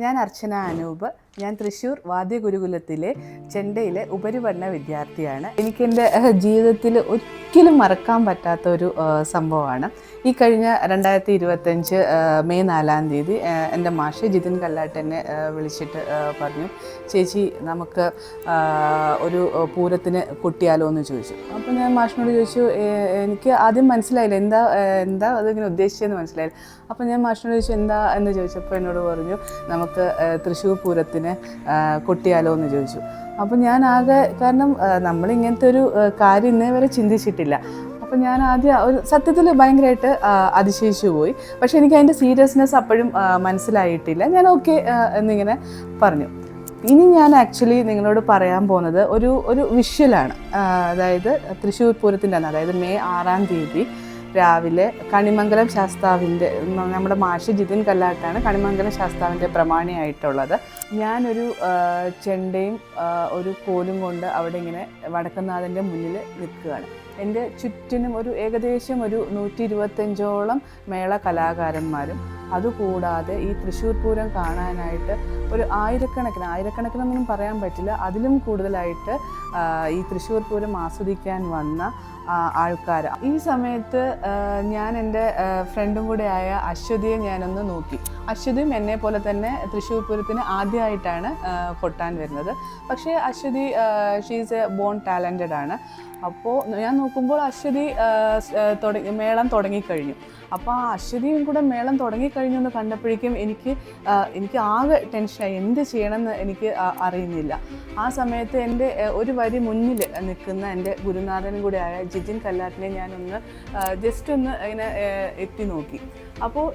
ഞാൻ അർച്ചന അനൂപ്. ഞാൻ തൃശ്ശൂർ വാദ്യഗുരുകുലത്തിലെ ചെണ്ടയിലെ ഉപരിപഠന വിദ്യാർത്ഥിയാണ്. എനിക്കെൻ്റെ ജീവിതത്തിൽ ഒരിക്കലും മറക്കാൻ പറ്റാത്ത ഒരു സംഭവമാണ് ഈ കഴിഞ്ഞ 2025 മെയ് 4-ാം തീയതി എൻ്റെ മാഷ് ജിതിൻ കല്ലാട്ട് എന്നെ വിളിച്ചിട്ട് പറഞ്ഞു, ചേച്ചി നമുക്ക് ഒരു പൂരത്തിന് കൊട്ടിയാലോ എന്ന് ചോദിച്ചു. അപ്പോൾ ഞാൻ മാഷിനോട് ചോദിച്ചു, എനിക്ക് ആദ്യം മനസ്സിലായില്ല എന്താ അതിങ്ങനെ ഉദ്ദേശിച്ചതെന്ന് മനസ്സിലായില്ല. അപ്പോൾ ഞാൻ മാഷിനോട് ചോദിച്ചു എന്താ എന്ന് ചോദിച്ചപ്പോൾ എന്നോട് പറഞ്ഞു, നമുക്ക് തൃശ്ശൂർ പൂരത്തിന് കൊട്ടിയാലോ എന്ന് ചോദിച്ചു. അപ്പോൾ ഞാൻ ആകെ, കാരണം നമ്മളിങ്ങനത്തെ ഒരു കാര്യം ഇന്നേ വരെ ചിന്തിച്ചിട്ടില്ല. അപ്പോൾ ഞാൻ ആദ്യം ഒരു സത്യത്തിൽ ഭയങ്കരമായിട്ട് അതിശയിച്ചു പോയി. പക്ഷേ എനിക്ക് അതിൻ്റെ സീരിയസ്നെസ് അപ്പോഴും മനസ്സിലായിട്ടില്ല. ഞാൻ ഓക്കെ എന്നിങ്ങനെ പറഞ്ഞു. ഇനി ഞാൻ ആക്ച്വലി നിങ്ങളോട് പറയാൻ പോകുന്നത് ഒരു വിഷ്വലാണ്. അതായത് തൃശ്ശൂർ പൂരത്തിൻ്റെ അന്ന്, അതായത് മെയ് 6-ാം തീയതി രാവിലെ കണിമംഗലം ശാസ്താവിൻ്റെ, നമ്മുടെ മാഷ് ജിതിൻ കല്ലാട്ടാണ് കണിമംഗലം ശാസ്താവിൻ്റെ പ്രമാണിയായിട്ടുള്ളത്. ഞാനൊരു ചെണ്ടയും ഒരു കോലും കൊണ്ട് അവിടെ ഇങ്ങനെ വടക്കുംനാഥൻ്റെ മുന്നിൽ നിൽക്കുകയാണ്. എൻ്റെ ചുറ്റിനും ഏകദേശം 125ഓളം മേള കലാകാരന്മാരും, അതുകൂടാതെ ഈ തൃശ്ശൂർ പൂരം കാണാനായിട്ട് ഒരു ആയിരക്കണക്കിനൊന്നും പറയാൻ പറ്റില്ല, അതിലും കൂടുതലായിട്ട് ഈ തൃശ്ശൂർ പൂരം ആസ്വദിക്കാൻ വന്ന ആൾക്കാർ. ഈ സമയത്ത് ഞാൻ എൻ്റെ ഫ്രണ്ടും കൂടെ ആയ അശ്വതിയെ ഞാനൊന്ന് നോക്കി. അശ്വതിയും എന്നെ പോലെ തന്നെ തൃശ്ശൂർ പൂരത്തിന് ആദ്യമായിട്ടാണ് കൊട്ടാൻ വരുന്നത്. പക്ഷേ Aswathy she's a born talented ആണ്. അപ്പോൾ ഞാൻ നോക്കുമ്പോൾ അശ്വതി മേളം തുടങ്ങിക്കഴിഞ്ഞു. അപ്പോൾ ആ അശ്വതിയും കൂടെ മേളം തുടങ്ങിക്കഴിഞ്ഞു എന്ന് കണ്ടപ്പോഴേക്കും എനിക്ക് ആകെ ടെൻഷനായി. എന്ത് ചെയ്യണമെന്ന് എനിക്ക് അറിയുന്നില്ല. ആ സമയത്ത് എൻ്റെ ഒരു വരി മുന്നിൽ നിൽക്കുന്ന എൻ്റെ ഗുരുനാഥനും കൂടെ ആയ ജിതിൻ കല്ലാട്ടിനെ ഞാനൊന്ന് ജസ്റ്റ് ഒന്ന് ഇങ്ങനെ എത്തി നോക്കി. അപ്പോൾ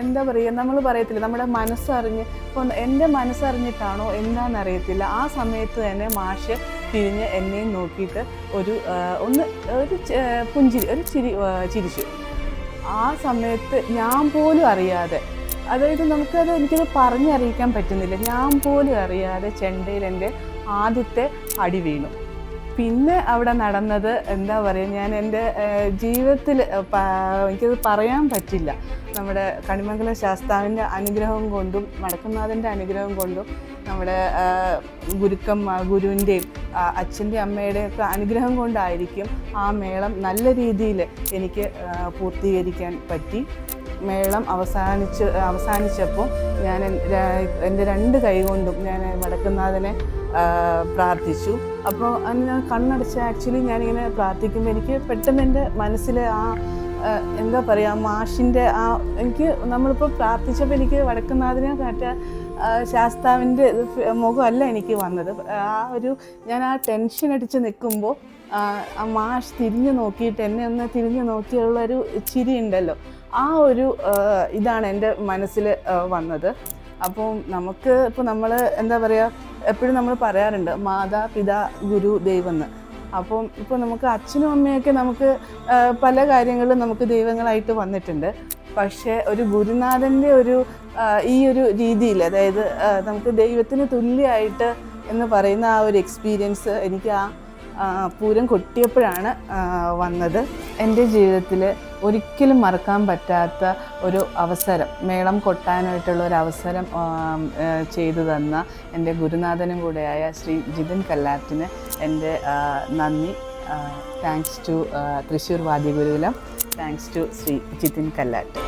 എന്താ പറയുക, നമ്മൾ പറയത്തില്ല നമ്മുടെ മനസ്സറിഞ്ഞ്, ഇപ്പോൾ എൻ്റെ മനസ്സറിഞ്ഞിട്ടാണോ എന്താണെന്നറിയത്തില്ല, ആ സമയത്ത് തന്നെ മാഷ് തിരിഞ്ഞ് എന്നെയും നോക്കിയിട്ട് ഒരു ചിരിച്ചു. ആ സമയത്ത് ഞാൻ പോലും അറിയാതെ, അതായത് എനിക്കത് പറഞ്ഞറിയിക്കാൻ പറ്റുന്നില്ല, ഞാൻ പോലും അറിയാതെ ചെണ്ടയിൽ എൻ്റെ ആദ്യത്തെ അടി വീണു. പിന്നെ അവിടെ നടന്നത് എന്താ പറയുക, ഞാൻ എൻ്റെ ജീവിതത്തിൽ എനിക്കത് പറയാൻ പറ്റില്ല. നമ്മുടെ കണിമംഗലം ശാസ്താവിൻ്റെ അനുഗ്രഹം കൊണ്ടും വടക്കുംനാഥൻ്റെ അനുഗ്രഹം കൊണ്ടും നമ്മുടെ ഗുരുവിൻ്റെയും അച്ഛൻ്റെയും അമ്മയുടെയും ഒക്കെ അനുഗ്രഹം കൊണ്ടായിരിക്കും ആ മേളം നല്ല രീതിയിൽ എനിക്ക് പൂർത്തീകരിക്കാൻ പറ്റി. മേളം അവസാനിച്ചപ്പോൾ ഞാൻ എൻ്റെ 2 കൈ കൊണ്ടും ഞാൻ വടക്കുംനാഥനെ പ്രാർത്ഥിച്ചു. അപ്പോൾ ഞാൻ കണ്ണടച്ച് ആക്ച്വലി ഞാനിങ്ങനെ പ്രാർത്ഥിക്കുമ്പോൾ എനിക്ക് പെട്ടെന്ന് എൻ്റെ മനസ്സിൽ എന്താ പറയുക, മാഷിൻ്റെ എനിക്ക് നമ്മളിപ്പോൾ പ്രാർത്ഥിച്ചപ്പോൾ എനിക്ക് വടക്കുംനാഥനെ ശാസ്താവിൻ്റെ മുഖമല്ല എനിക്ക് വന്നത്. ഞാൻ ടെൻഷൻ അടിച്ച് നിൽക്കുമ്പോൾ ആ മാഷ് തിരിഞ്ഞു നോക്കിയിട്ട് എന്നെ ഒന്ന് തിരിഞ്ഞു നോക്കിയുള്ളൊരു ചിരി ഉണ്ടല്ലോ, ഇതാണ് എൻ്റെ മനസ്സിൽ വന്നത്. അപ്പോൾ ഇപ്പോൾ നമ്മൾ എന്താ പറയുക, എപ്പോഴും നമ്മൾ പറയാറുണ്ട് മാതാ പിതാ ഗുരു ദൈവം എന്ന്. ഇപ്പോൾ നമുക്ക് അച്ഛനും അമ്മയൊക്കെ നമുക്ക് പല കാര്യങ്ങളും നമുക്ക് ദൈവങ്ങളായിട്ട് വന്നിട്ടുണ്ട്. പക്ഷേ ഒരു ഗുരുനാഥൻ്റെ ഈ ഒരു രീതിയിൽ, അതായത് നമുക്ക് ദൈവത്തിന് തുല്യമായിട്ട് എന്ന് പറയുന്ന ആ ഒരു എക്സ്പീരിയൻസ് എനിക്ക് പൂരം കൊട്ടിയപ്പോഴാണ് വന്നത്. എൻ്റെ ജീവിതത്തിൽ ഒരിക്കലും മറക്കാൻ പറ്റാത്ത ഒരു അവസരം, മേളം കൊട്ടാനായിട്ടുള്ള ഒരു അവസരം ചെയ്തു തന്ന എൻ്റെ ഗുരുനാഥനും കൂടെയായ ശ്രീ ജിതിൻ കല്ലാട്ടിന് എൻ്റെ നന്ദി. താങ്ക്സ് ടു തൃശ്ശൂർ വാദ്യഗുരുകുലം, താങ്ക്സ് ടു ശ്രീ ജിതിൻ കല്ലാട്ട്.